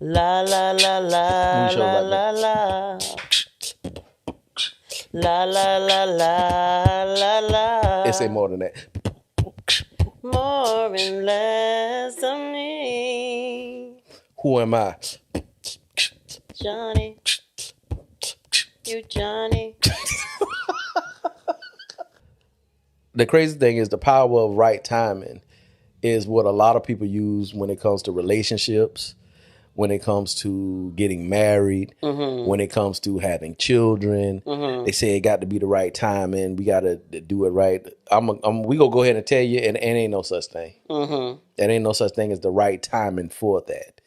La la la la la la la. La la la la la la. It say more than that. More and less of me. Who am I? Johnny. You Johnny. The crazy thing is the power of right timing is what a lot of people use when it comes to relationships, when it comes to getting married, when it comes to having children. They say it got to be the right time and we got to do it right. We gonna go ahead and tell you, and ain't no such thing. There ain't no such thing as the right timing for that.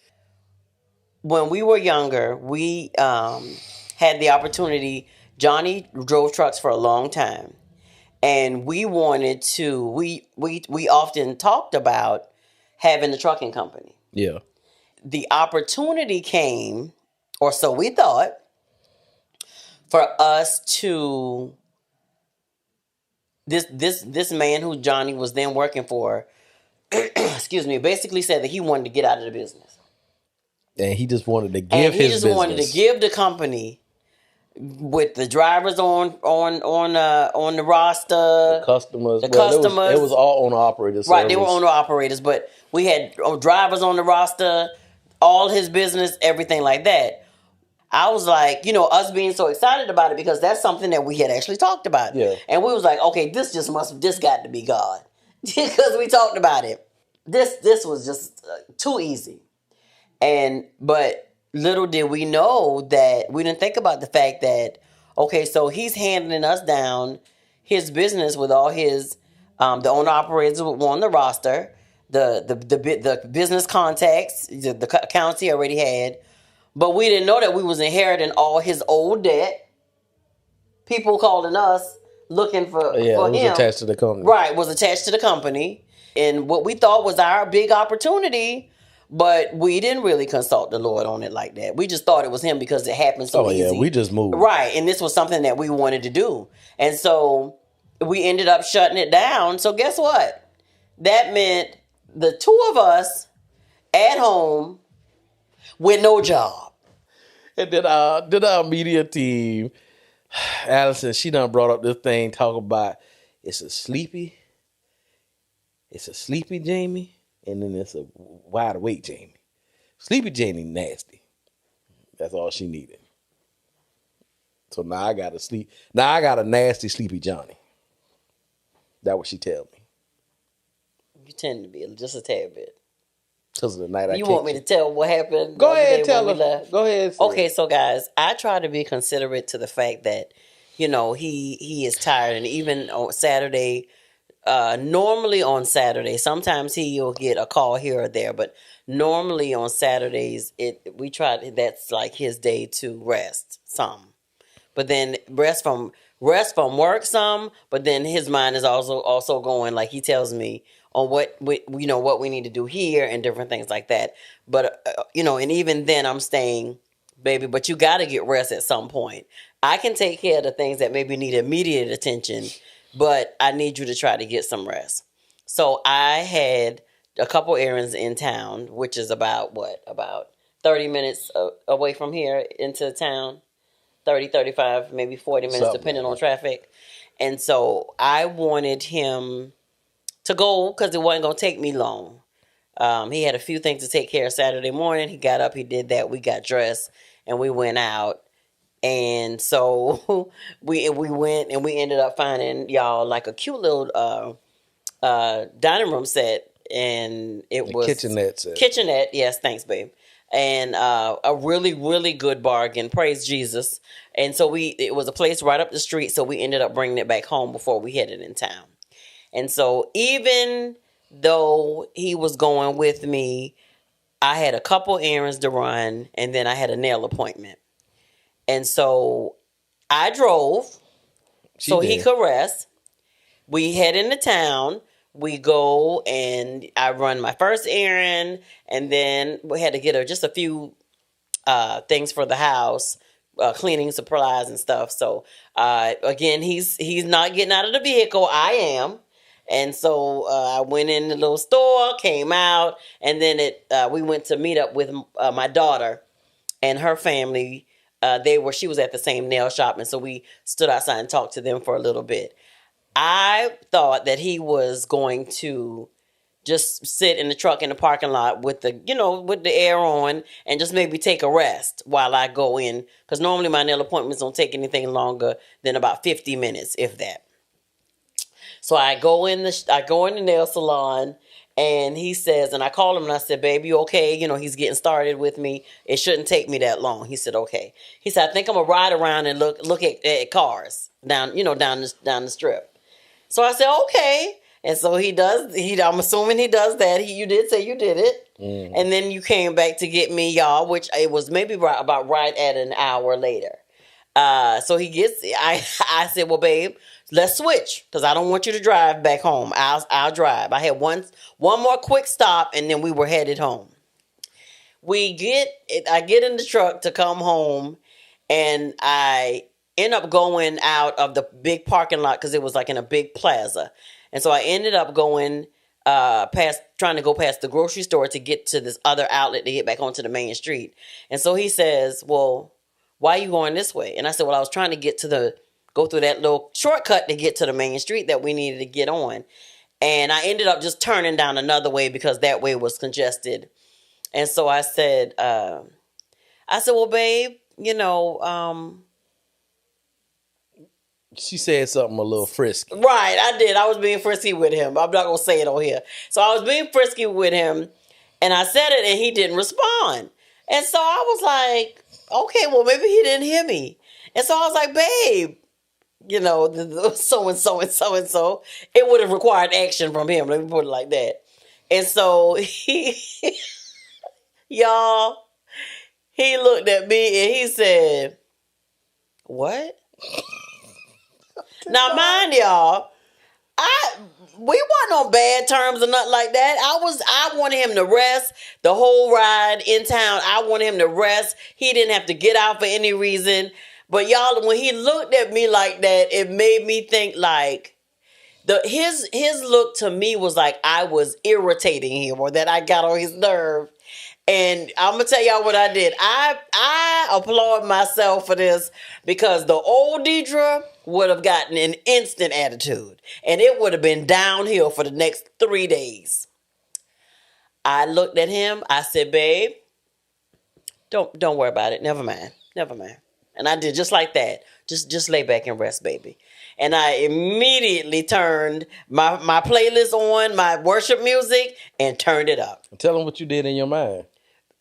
When we were younger, we had the opportunity. Johnny drove trucks for a long time. And we wanted to, we often talked about having a trucking company. Yeah. The opportunity came, or so we thought, for us to, this man who Johnny was then working for, excuse me, basically said that he wanted to get out of the business. And he just wanted to give his business. Wanted to give the company with the drivers on the roster, the customers. It was all owner operators. Right, they were owner operators, but we had drivers on the roster, all his business, everything like that. I was like, us being so excited about it because that's something that we had actually talked about. Yeah. And we was like, okay, this got to be God. Because we talked about it. This was just too easy. But little did we know that we didn't think about the fact that, okay, so he's handing us down his business with all his, the owner operators on the roster, the business contacts, the accounts he already had. But we didn't know that we was inheriting all his old debt. People calling us looking for him. It was attached to the company. Right, was attached to the company. And what we thought was our big opportunity, but we didn't really consult the Lord on it like that. We just thought it was him because it happened so easy. We just moved. Right, and this was something that we wanted to do. And so we ended up shutting it down. So guess what? That meant the two of us at home with no job. And then our media team, Allison, she done brought up this thing, talk about it's a sleepy Jamie, and then it's a wide awake Jamie. Sleepy Jamie nasty. That's all she needed. So now I got a nasty sleepy Johnny. That's what she tell me. You tend to be just a tad bit. Because of the night You want me to tell what happened? Go ahead and tell her. Go ahead. Okay, so guys, I try to be considerate to the fact that, he is tired. And even on Saturday, normally on Saturday, sometimes he'll get a call here or there. But normally on Saturdays, that's like his day to rest some. But then rest from work some. But then his mind is also going, like he tells me, on what we need to do here and different things like that. But, and even then I'm staying, baby, but you got to get rest at some point. I can take care of the things that maybe need immediate attention, but I need you to try to get some rest. So I had a couple errands in town, which is about 30 minutes away from here into town, 30, 35, maybe 40 minutes, depending on traffic. And so I wanted him to go because it wasn't going to take me long. He had a few things to take care of Saturday morning. He got up, he did that. We got dressed and we went out. And so we went and we ended up finding y'all like a cute little dining room set. And it was kitchenette set. Kitchenette, yes, thanks, babe. And a really, really good bargain. Praise Jesus. And so it was a place right up the street. So we ended up bringing it back home before we headed in town. And so even though he was going with me, I had a couple errands to run, and then I had a nail appointment. And so I drove so he could rest. We head into town. We go, and I run my first errand, and then we had to get just a few things for the house, cleaning supplies and stuff. So again, he's not getting out of the vehicle. I am. And so I went in the little store, came out, and then we went to meet up with my daughter and her family. She was at the same nail shop, and so we stood outside and talked to them for a little bit. I thought that he was going to just sit in the truck in the parking lot with the air on and just maybe take a rest while I go in, because normally my nail appointments don't take anything longer than about 50 minutes, if that. So I go in the nail salon, and he says, and I called him and I said, "Baby, you okay?" He's getting started with me. It shouldn't take me that long. He said, "Okay." He said, "I think I'm gonna ride around and look at cars down the strip." So I said, "Okay." And so he does. I'm assuming he does that. You did say you did it, and then you came back to get me, y'all, which it was maybe about right at an hour later. So he gets. I said, "Well, babe, let's switch, because I don't want you to drive back home. I'll drive." I had one more quick stop, and then we were headed home. I get in the truck to come home, and I end up going out of the big parking lot, because it was like in a big plaza. And so I ended up going trying to go past the grocery store to get to this other outlet to get back onto the main street. And so he says, "Well, why are you going this way?" And I said, "Well, I was trying to go through that little shortcut to get to the main street that we needed to get on. And I ended up just turning down another way because that way was congested." And so I said, "Well, babe, She said something a little frisky. Right, I did. I was being frisky with him. I'm not going to say it on here. So I was being frisky with him, and I said it, and he didn't respond. And so I was like, okay, well, maybe he didn't hear me. And so I was like, "Babe, so and so and so and so." It would have required action from him. Let me put it like that. And so y'all, he looked at me and he said, "What?" Now, mind y'all, we wasn't on bad terms or nothing like that. I wanted him to rest the whole ride in town. I wanted him to rest. He didn't have to get out for any reason. But y'all, when he looked at me like that, it made me think like his look to me was like I was irritating him, or that I got on his nerve. And I'm gonna tell y'all what I did. I applaud myself for this, because the old Deidre would have gotten an instant attitude, and it would have been downhill for the next 3 days. I looked at him. I said, "Babe, don't worry about it. Never mind. And I did just like that. Just lay back and rest, baby." And I immediately turned my playlist on, my worship music, and turned it up. Tell him what you did in your mind.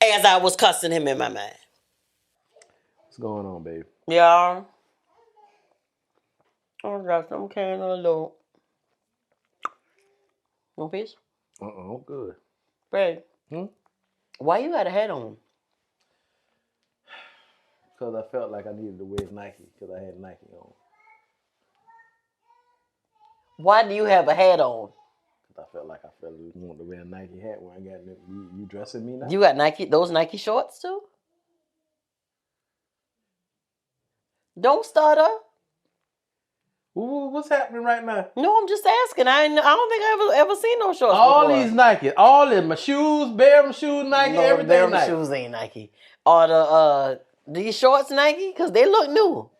As I was cussing him in my mind. What's going on, babe? Yeah. I got some can of little. Want a piece? I'm good. Babe. Why you got a hat on? Because I felt like I needed to wear Nike, because I had Nike on. Why do you have a hat on? Because I felt like I wanted to wear a Nike hat when I got you dressing me now. You got those Nike shorts too? Don't stutter. What's happening right now? No, I'm just asking. I don't think I ever seen no shorts all before. These Nike, all of my shoes, Bear shoes, Nike, no, everything Bear Nike. shoes ain't Nike. Are these shorts Nike? Because they look new.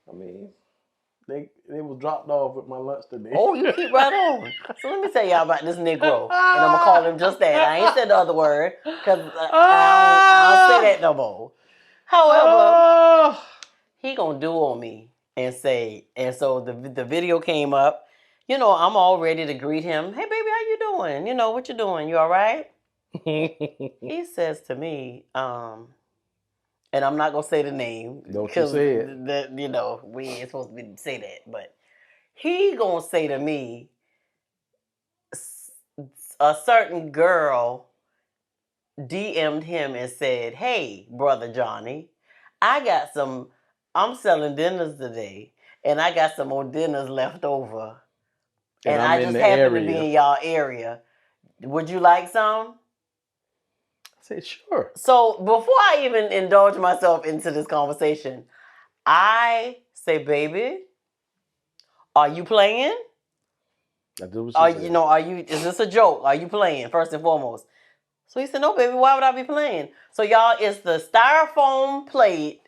I mean, they was dropped off with my lunch today. Oh, you keep right on. So let me tell y'all about this Negro. And I'm going to call him just that. I ain't said the other word, because I don't say that no more. However, he going to do on me and say, and so the video came up. I'm all ready to greet him. "Hey, baby, how you doing? What you doing? You all right?" He says to me, and I'm not going to say the name. Don't you say it. We ain't supposed to say that. But he going to say to me, a certain girl DM'd him and said, "Hey, brother Johnny, I'm selling dinners today, and I got some more dinners left over. And I just happen to be in y'all area. Would you like some?" I said, "Sure." So before I even indulge myself into this conversation, I say, "Baby, are you playing?" That's what she said. Is this a joke? Are you playing, first and foremost? So he said, no, baby, why would I be playing? So y'all, it's the styrofoam plate.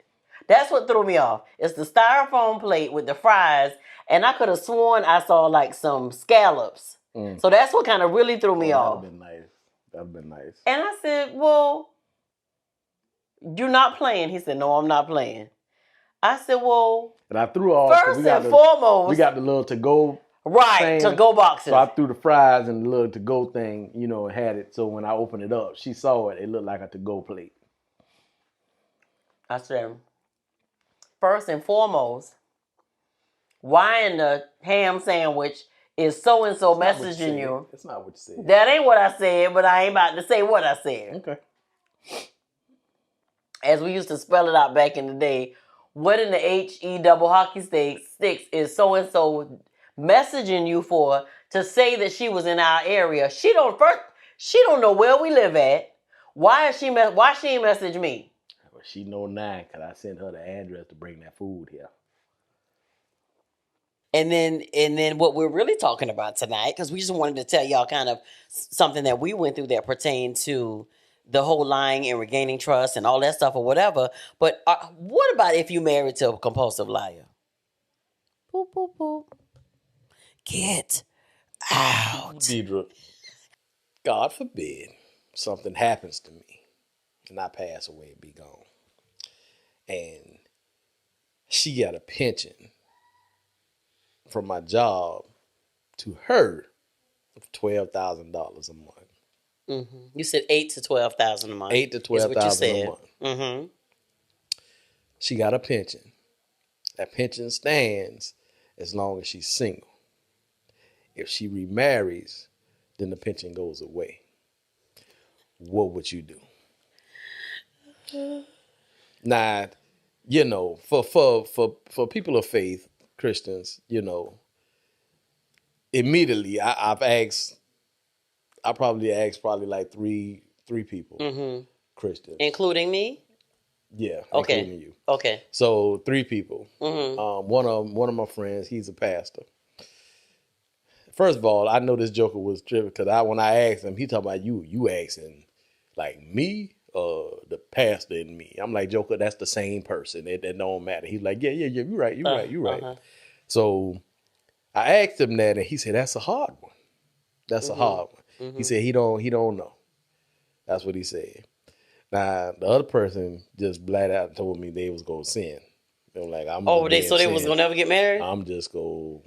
That's what threw me off. It's the styrofoam plate with the fries, and I could have sworn I saw like some scallops. So that's what kind of really threw me off. That'd have been nice. That'd have been nice. And I said, well, you're not playing. He said, no, I'm not playing. I said, well, and I threw all first and foremost, we got the little to-go right, to-go boxes. So I threw the fries and the little to-go thing, and had it. So when I opened it up, she saw it. It looked like a to-go plate. I said, first and foremost, why in the ham sandwich is so-and-so messaging you? That's not what you said. That ain't what I said, but I ain't about to say what I said. Okay. As we used to spell it out back in the day, what in the HE double hockey sticks is so-and-so messaging you for to say that she was in our area? She don't know where we live at. Why she ain't message me? Well, she know now because I sent her the address to bring that food here. And then what we're really talking about tonight, because we just wanted to tell y'all kind of something that we went through that pertained to the whole lying and regaining trust and all that stuff or whatever. But what about if you married to a compulsive liar? Boop, boop, boop. Get out. Deidre, God forbid something happens to me and I pass away and be gone. And she got a pension from my job to her of $12,000 a month. Mm-hmm. You said $8,000 to $12,000 a month. $8,000 to $12,000 a month. Mm-hmm. She got a pension. That pension stands as long as she's single. If she remarries, then the pension goes away. What would you do? Now, for people of faith, Christians, immediately I've asked. I probably asked like three people, Christians, including me. Yeah, okay, including you. Okay, so 3 people. Mm-hmm. One of my friends, he's a pastor. First of all, I know this joker was tripping because when I asked him, he talking about you asking like me. The pastor and me. I'm like, Joker, that's the same person. It don't matter. He's like, yeah, you're right. You're right. So I asked him that, and he said, that's a hard one. That's a hard one. He said he don't know. That's what he said. Now the other person just blat out and told me they was gonna sin. They were like, they was gonna never get married. I'm just go.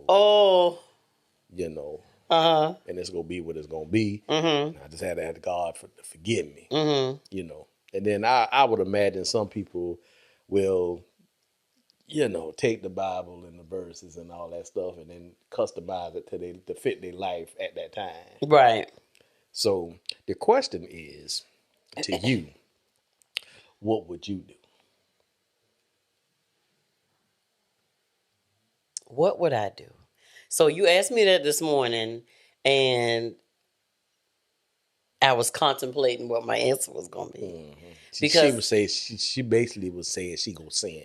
Oh, and it's gonna be what it's gonna be. I just had to ask God to forgive me. And then I would imagine some people will, take the Bible and the verses and all that stuff and then customize it to fit their life at that time. Right. So the question is to you, what would you do? What would I do? So you asked me that this morning, and I was contemplating what my answer was going to be. Because she would say she basically was saying she gonna sin.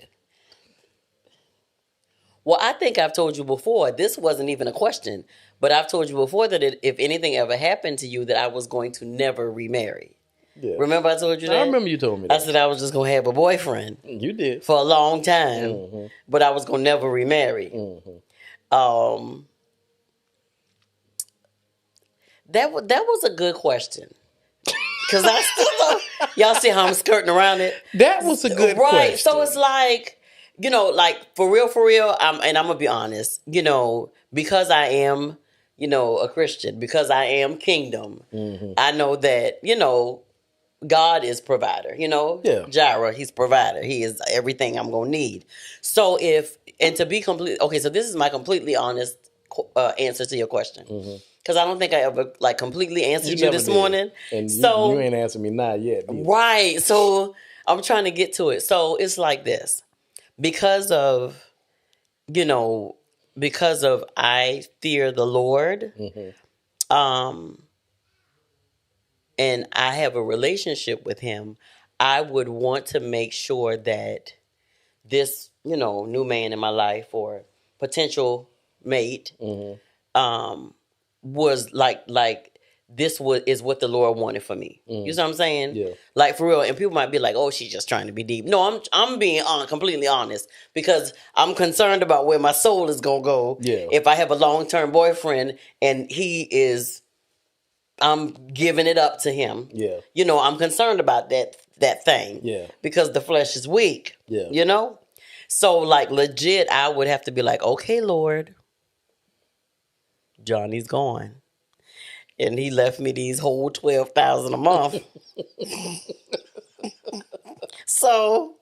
Well, I think I've told you before. This wasn't even a question, but I've told you before that if anything ever happened to you, that I was going to never remarry. Yeah. Remember I told you that? I remember you told me that. I said I was just going to have a boyfriend. You did. For a long time, but I was going to never remarry. That was a good question. Because I still y'all see how I'm skirting around it? That was a good question. Right. So it's like, like for real, I'm going to be honest, because I am, a Christian, because I am kingdom, I know that, God is provider, Yeah. Jireh, he's provider. He is everything I'm going to need. So to be complete, okay, so this is my completely honest answer to your question. Because I don't think I ever completely answered you this morning. And you ain't answered me not yet. Either. Right. So I'm trying to get to it. So it's like this. Because of I fear the Lord, and I have a relationship with him, I would want to make sure that this, new man in my life or potential mate, was like this is what the Lord wanted for me. You see what I'm saying? Yeah. Like for real. And people might be like, "Oh, she's just trying to be deep." No, I'm being completely honest because I'm concerned about where my soul is gonna go. Yeah. If I have a long-term boyfriend and I'm giving it up to him. Yeah. You know, I'm concerned about that thing. Yeah. Because the flesh is weak. Yeah. You know? So like legit, I would have to be like, "Okay, Lord, Johnny's gone. And he left me these whole $12,000 a month." So,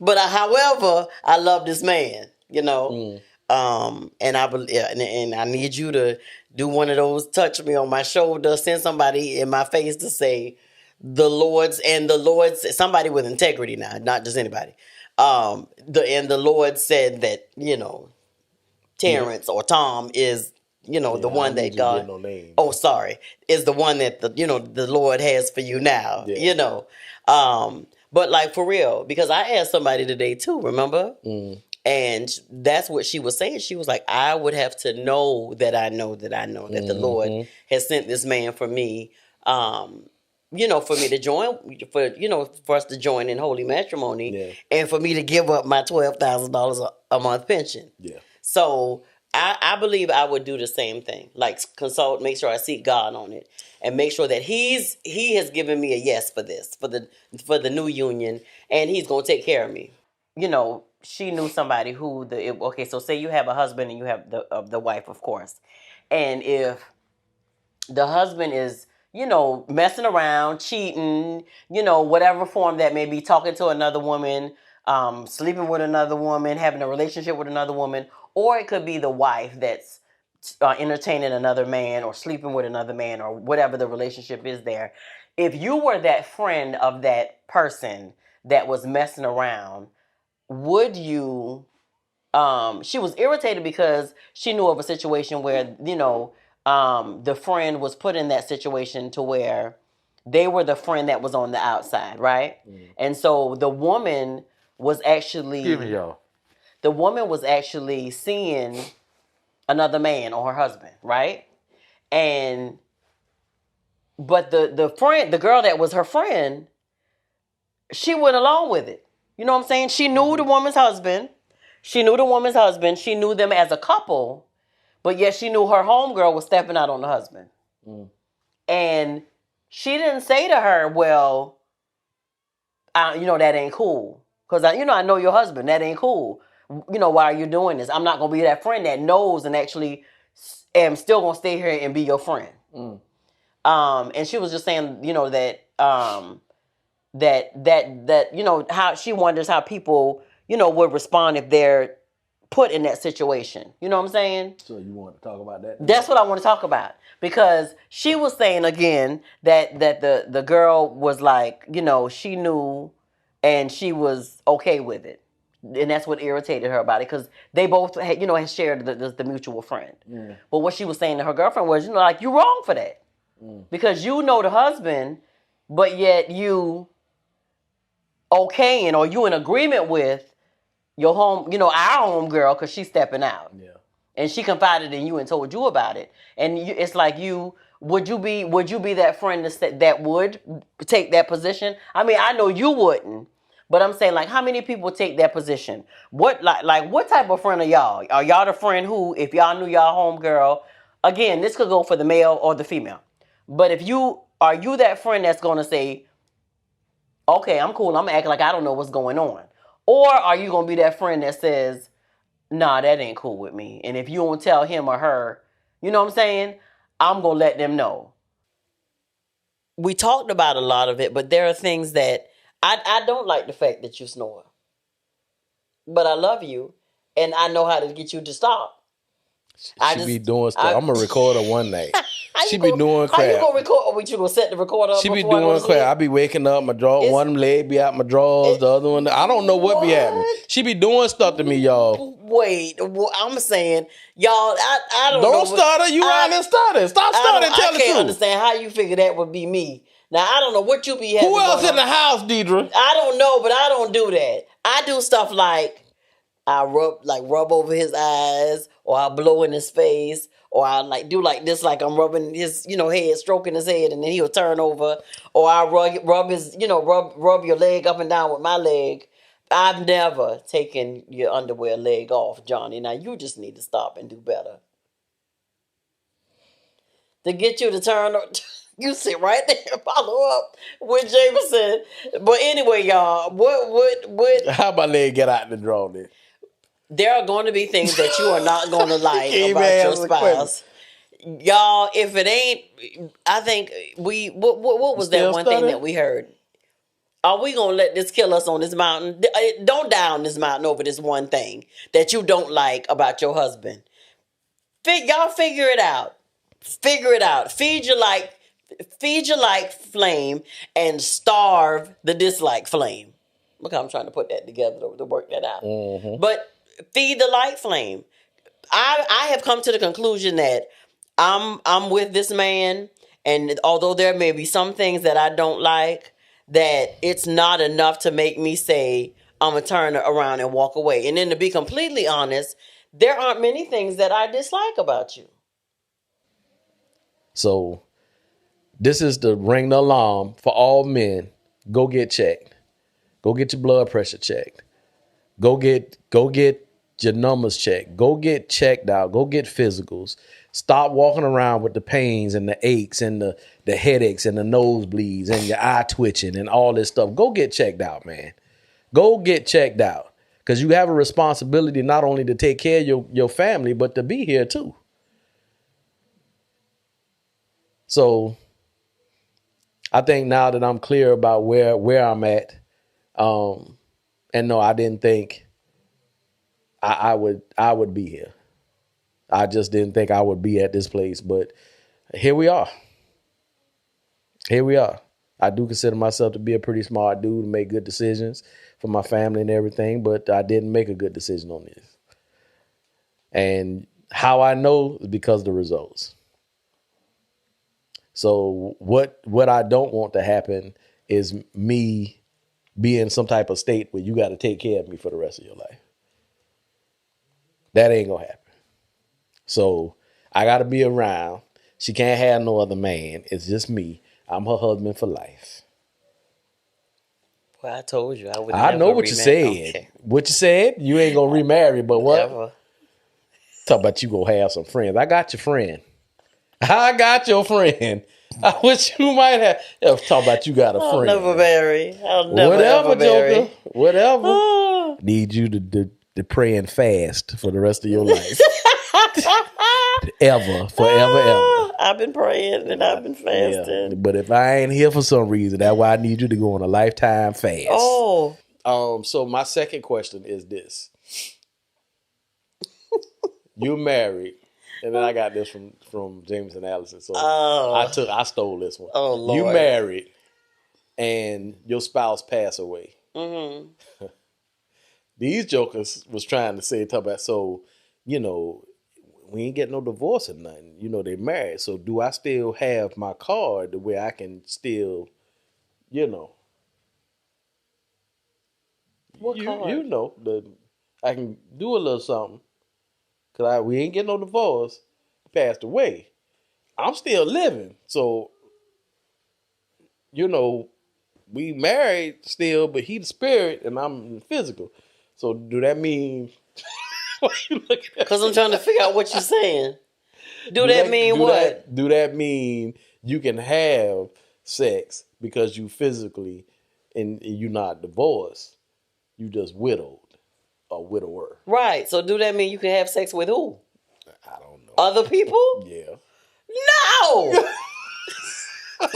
but however, I love this man, you know. And I need you to do one of those, touch me on my shoulder, send somebody in my face to say the Lord's somebody with integrity now, not just anybody. The Lord said that, you know, Terrence or Tom is, you know, the one that God, no name. oh, sorry, is the one that the Lord has for you now, you know. But like for real, because I asked somebody today too, remember? And that's what she was saying. She was like, I would have to know that I know that I know that the Lord has sent this man for me, you know, for me to join, for us to join in holy matrimony, and for me to give up my $12,000 a month pension. Yeah. So I believe I would do the same thing. Like consult, make sure I seek God on it, and make sure that He has given me a yes for this, for the new union, and He's gonna take care of me. You know, she knew somebody who so say you have a husband and you have the wife, of course, and if the husband is, you know, messing around, cheating, you know, whatever form that may be, talking to another woman, sleeping with another woman, having a relationship with another woman, or it could be the wife that's entertaining another man or sleeping with another man or whatever the relationship is there. If you were that friend of that person that was messing around, would you, she was irritated because she knew of a situation where, you know, the friend was put in that situation to where they were the friend that was on the outside, right? And so the woman was actually, the woman was actually seeing another man or her husband, right? And but the friend, the girl that was her friend, she went along with it. You know what I'm saying? She knew the woman's husband. She knew the woman's husband. She knew them as a couple, but yet she knew her homegirl was stepping out on the husband. And she didn't say to her, well, you know, that ain't cool. Because, I know your husband. That ain't cool. You know, why are you doing this? I'm not going to be that friend that knows and actually am still going to stay here and be your friend. And she was just saying, you know, that you know, how she wonders how people, you know, would respond if they're put in that situation. You know what I'm saying? So you want to talk about that? That's what I want to talk about. Because she was saying again that the girl was like, you know, she knew and she was okay with it. And that's what irritated her about it, because they both had, you know, had shared the mutual friend. But what she was saying to her girlfriend was, you know, like, you're wrong for that. Because you know the husband, but yet you okaying or you in agreement with your home, you know, our home girl, because she's stepping out. And she confided in you and told you about it. And it's like, would you be that friend that would take that position? I mean, I know you wouldn't, but I'm saying, like, how many people take that position? What what type of friend are y'all? Are y'all the friend who, if y'all knew y'all home girl, again, this could go for the male or the female, but are you that friend that's gonna say, okay, I'm cool, I'm acting like I don't know what's going on? Or are you gonna be that friend that says, nah, that ain't cool with me, and if you don't tell him or her, you know what I'm saying, I'm gonna let them know? We talked about a lot of it, but there are things that I don't like the fact that you snore. But I love you, and I know how to get you to stop. She be doing stuff. I'm gonna record her one night. She be doing crap. How you gonna record? Or you gonna set the recorder up? She be doing crap. I be waking up, my draw, one leg be out my drawers, the other one, I don't know what be happening. She be doing stuff to me, y'all. Wait, I'm saying, y'all, I don't know. Don't start her. You out and started. Stop starting. Tell the truth. I can't understand how you figure that would be me. Now, I don't know what you be having. Who else in the house, Deidre? I don't know, but I don't do that. I do stuff like I rub over his eyes, or I blow in his face, or I like do like this, like I'm rubbing his, head, stroking his head, and then he'll turn over, or I rub his, rub your leg up and down with my leg. I've never taken your underwear leg off, Johnny. Now you just need to stop and do better. To get you to turn, you sit right there and follow up with Jameson. But anyway, y'all, what? How my leg get out the draw then? There are going to be things that you are not going to like about your spouse. Y'all, if it ain't, I think what was that one thing that we heard? Are we going to let this kill us on this mountain? Don't die on this mountain over this one thing that you don't like about your husband. Y'all figure it out. Figure it out. Feed your like flame and starve the dislike flame. Look how I'm trying to put that together to work that out. Mm-hmm. But feed the light flame. I have come to the conclusion that I'm with this man, and although there may be some things that I don't like, that it's not enough to make me say I'm gonna turn around and walk away. And then to be completely honest, there aren't many things that I dislike about you. So this is to ring the alarm for all men. Go get checked. Go get your blood pressure checked. Go get your numbers checked. Go get checked out. Go get physicals. Stop walking around with the pains and the aches and the headaches and the nosebleeds and your eye twitching and all this stuff. Go get checked out, man. Go get checked out. Because you have a responsibility not only to take care of your family, but to be here too. So I think now that I'm clear about where I'm at, and no, I didn't think I would be here. I just didn't think I would be at this place, but here we are. Here we are. I do consider myself to be a pretty smart dude to make good decisions for my family and everything, but I didn't make a good decision on this. And how I know is because of the results. So what I don't want to happen is me be in some type of state where you got to take care of me for the rest of your life. That ain't gonna happen. So I got to be around. She can't have no other man. It's just me. I'm her husband for life. Well, I told you I would. I know what you said. Okay. What you said? You ain't gonna remarry, but what? Never. Talk about you gonna have some friends. I got your friend. I got your friend. I wish you might have. Talk about you got a friend. I'll never marry. I'll never Whatever, marry. Joker. Whatever. Need you to pray and fast for the rest of your life. Forever. I've been praying and I've been fasting. Yeah. But if I ain't here for some reason, that's why I need you to go on a lifetime fast. Oh. So my second question is this. You're married. And then I got this from James and Allison. So I stole this one. Oh, Lord. You married and your spouse passed away. Mm-hmm. These jokers was trying to say, so, we ain't get no divorce or nothing. They married. So do I still have my card the way I can still, What card? I can do a little something. Because we ain't getting no divorce. He passed away. I'm still living. So, we married still, but he the spirit and I'm physical. So do that mean... Because I'm trying to figure out what you're saying. Do that mean what? Do that mean you can have sex because you physically and you're not divorced? You just widowed. A widower. Right. So do that mean you can have sex with who? I don't know. Other people? Yeah. No! I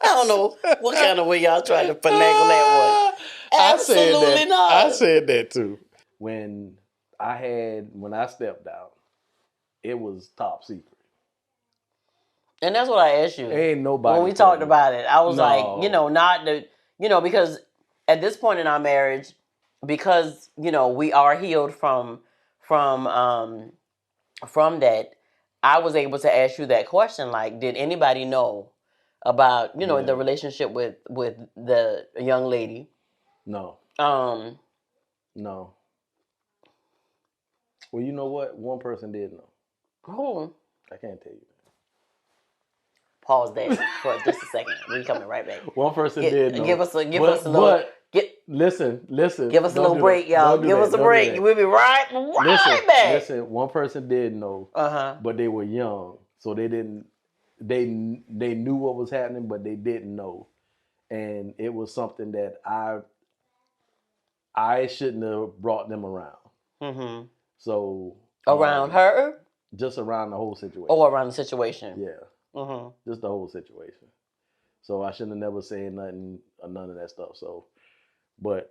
don't know what kind of way y'all trying to finagle that one. Absolutely not. I said that too. When I stepped out, it was top secret. And that's what I asked you. Ain't nobody. When we talked about it, I was like, not the, because at this point in our marriage, because we are healed from that, I was able to ask you that question, like, did anybody know about the relationship with the young lady? No. No. Well, you know what? One person did know. Who? I can't tell you. Pause that for just a second. We coming right back. One person did know. Give us a little. Listen. Give us a little break, y'all. Give us a break. We'll be right back. Listen. One person did know. But they were young, so they didn't. They knew what was happening, but they didn't know, and it was something that I shouldn't have brought them around. Mm-hmm. So around her, just around the whole situation. Oh, around the situation. Yeah. Mm-hmm. Just the whole situation. So I shouldn't have never said nothing or none of that stuff. So, but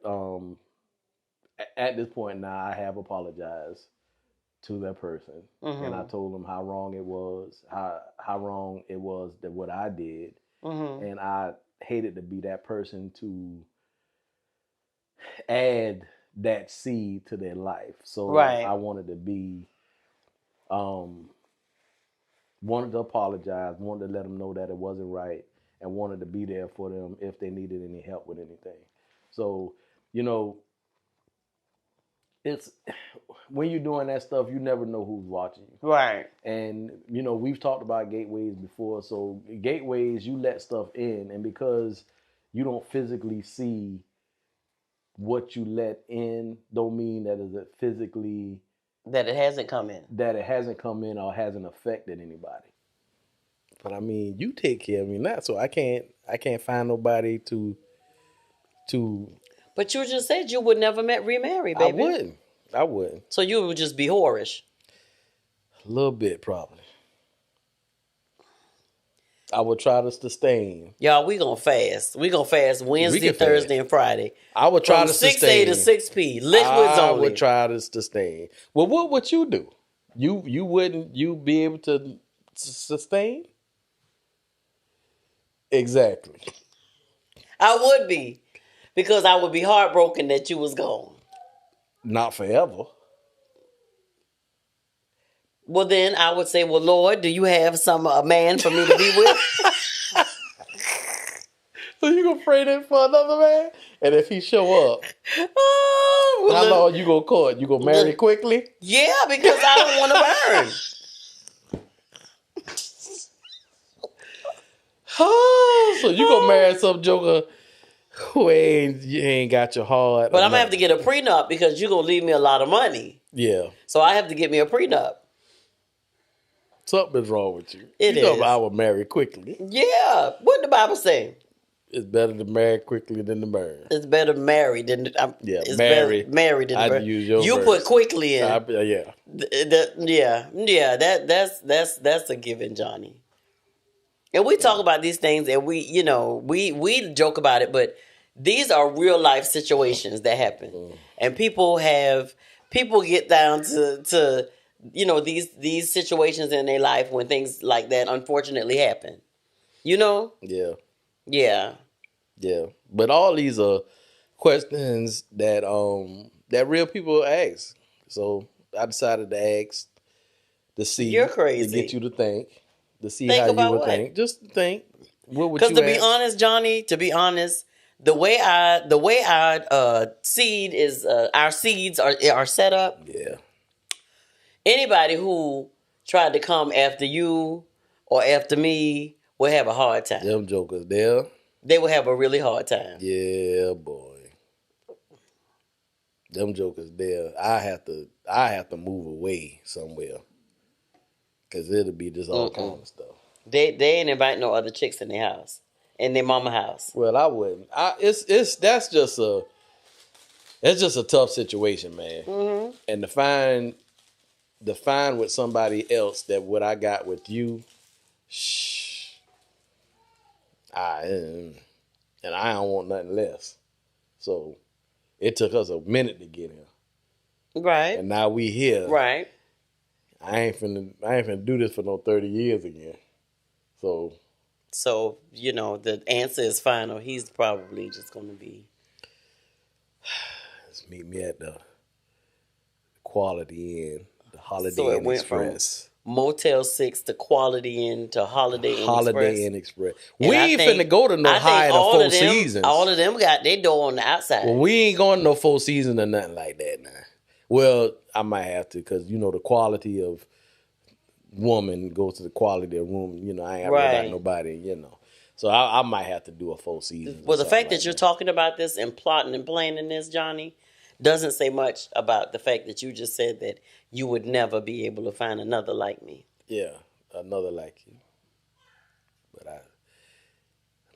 at this point now, I have apologized to that person, and I told them how wrong it was, how wrong it was that what I did, and I hated to be that person to add that seed to their life. So I wanted to be, wanted to apologize, wanted to let them know that it wasn't right, and wanted to be there for them if they needed any help with anything. So, it's when you're doing that stuff, you never know who's watching you. Right. And, we've talked about gateways before. So gateways, you let stuff in, and because you don't physically see what you let in, don't mean that it physically... That it hasn't come in. That it hasn't come in or hasn't affected anybody. But I mean, you take care of me now, so I can't find nobody to. But you just said you would never remarry, baby. I wouldn't. So you would just be whorish. A little bit, probably. I would try to sustain. Y'all, we gonna fast. We gonna fast Wednesday, Thursday, and Friday. I would try to sustain. 6A to 6P. Liquids only. I would try to sustain. Well, what would you do? You wouldn't be able to sustain? Exactly. I would be. Because I would be heartbroken that you was gone. Not forever. Well, then I would say, well, Lord, do you have a man for me to be with? So you gonna pray that for another man? And if he show up, how long you gonna court? You gonna marry quickly? Yeah, because I don't want to burn. So you gonna marry some joker who ain't got your heart. But I'm gonna have to get a prenup because you're gonna leave me a lot of money. Yeah. So I have to get me a prenup. Something's wrong with you. It is. I would marry quickly. Yeah. What did the Bible say? It's better to marry quickly than to burn. It's better married than it's married than to burn. Use your you verse. Put quickly in. Yeah. That's a given, Johnny. And we talk about these things, and we joke about it, but these are real life situations that happen, and people get down to these situations in their life when things like that unfortunately happen. Yeah. Yeah. But all these are questions that real people ask. So I decided to ask to see. You're crazy. To get you to think. To see how you would think. Just think. What would you ask? Because to be honest, Johnny, the way our seed is, our seeds are set up. Yeah. Anybody who tried to come after you or after me will have a hard time. Them jokers there. They will have a really hard time. Yeah, boy. Them jokers there. I have to move away somewhere. Cause it'll be just all kind of stuff. They ain't invite no other chicks in their house. In their mama house. Well, I wouldn't. That's just a tough situation, man. Mm-hmm. And to find with somebody else that what I got with you, and I don't want nothing less. So it took us a minute to get here. Right. And now we here. Right. I ain't finna do this for no 30 years again. So the answer is final. He's probably just gonna be. Let's meet me at the Quality Inn, the Holiday so it Inn went Express. From Motel 6 to Quality Inn to Holiday Inn Express. We ain't finna go to no high in the Four Seasons. All of them got their door on the outside. Well, we ain't going to no Four Seasons or nothing like that now. Well, I might have to because the quality of woman goes to the quality of room. You know, I ain't Right. got nobody. You know, so I might have to do a full season. Well, the fact that you're talking about this and plotting and planning this, Johnny, doesn't say much about the fact that you just said that you would never be able to find another like me. Yeah, another like you. But I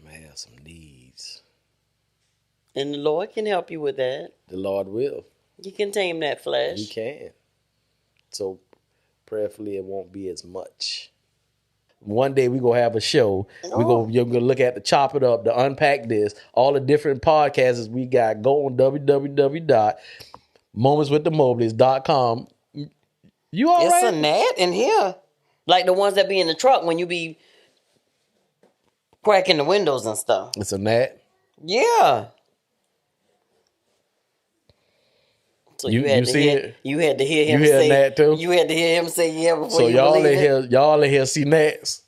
might have some needs. And the Lord can help you with that. The Lord will. You can tame that flesh. He can. So prayerfully, it won't be as much. One day we gonna have a show. You're gonna look at the Chop It Up, the Unpack This, all the different podcasts we got. Go on www.momentswiththemobleys.com. You all it's right? a gnat in here. Like the ones that be in the truck when you be cracking the windows and stuff. It's a gnat. Yeah. So You see it? You had to hear him You hear say that too? You had to hear him say yeah before So you y'all believe in it. here, y'all in here see gnats.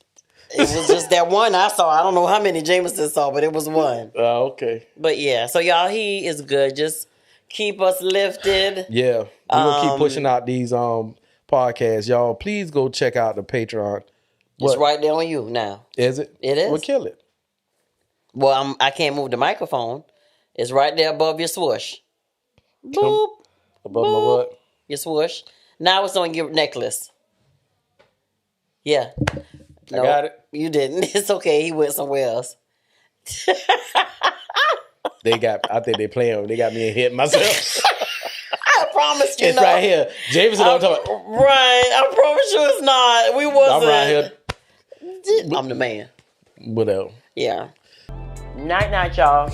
It was just that one I saw. I don't know how many Jameson saw, but it was one. Oh, okay. But yeah, so y'all, he is good. Just keep us lifted. Yeah, we're gonna keep pushing out these podcasts. Y'all, please go check out the Patreon. It's right there on you now. Is it? It is. We'll kill it. Well, I can't move the microphone. It's right there above your swoosh. Boop. Above my Boop. what? Your swoosh. Now it's on your necklace. Yeah. I got it. You didn't. It's okay. He went somewhere else. I think they playing. They got me in hit myself. I promise you. It's right here. Jameson, I'm talking about. Right. I promise you it's not. We wasn't. I'm right here. I'm the man. Whatever. Yeah. Night, night, y'all.